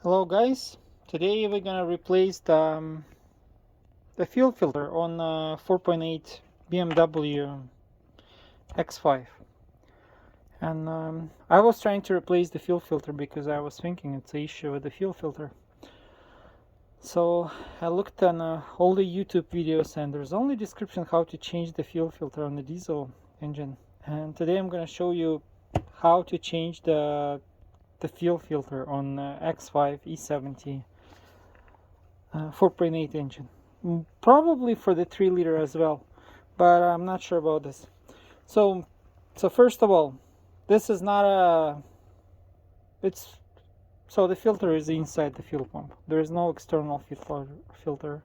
Hello guys, today we're gonna replace the fuel filter on 4.8 BMW X5, and I was trying to replace the fuel filter because I was thinking it's an issue with the fuel filter. So I looked on all the YouTube videos, and there's only description how to change the fuel filter on the diesel engine, and today I'm gonna show you how to change the fuel filter on X5 E70 4.8 engine. Probably for the 3-liter as well, but I'm not sure about this. So first of all, this is not a it's so the filter is inside the fuel pump. There is no external filter.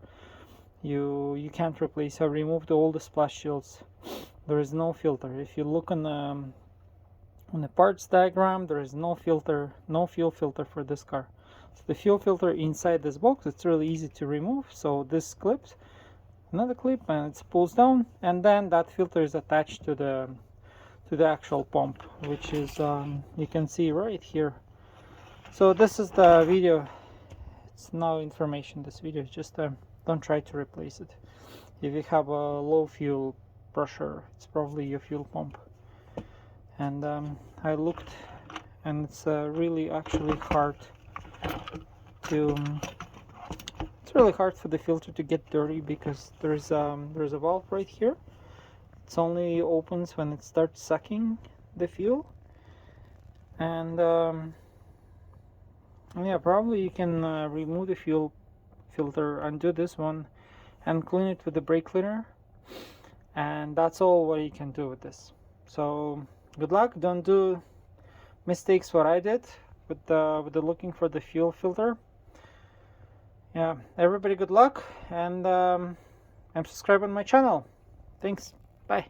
You can't replace. I removed all the splash shields. There is no filter. If you look on the parts diagram, there is no filter, no fuel filter for this car. So the fuel filter inside this box, it's really easy to remove. So this clips, another clip, and it pulls down, and then that filter is attached to the actual pump, which is you can see right here. So this is the video. It's no information. This video is just don't try to replace it. If you have a low fuel pressure, it's probably your fuel pump. And I looked, and it's really actually hard to it's really hard for the filter to get dirty because there's a valve right here. It's only opens when it starts sucking the fuel, and yeah, probably you can remove the fuel filter, undo this one, and clean it with the brake cleaner, and that's all what you can do with this. So good luck. Don't do mistakes what I did with the looking for the fuel filter. Yeah, everybody good luck, and subscribe on my channel. Thanks. Bye.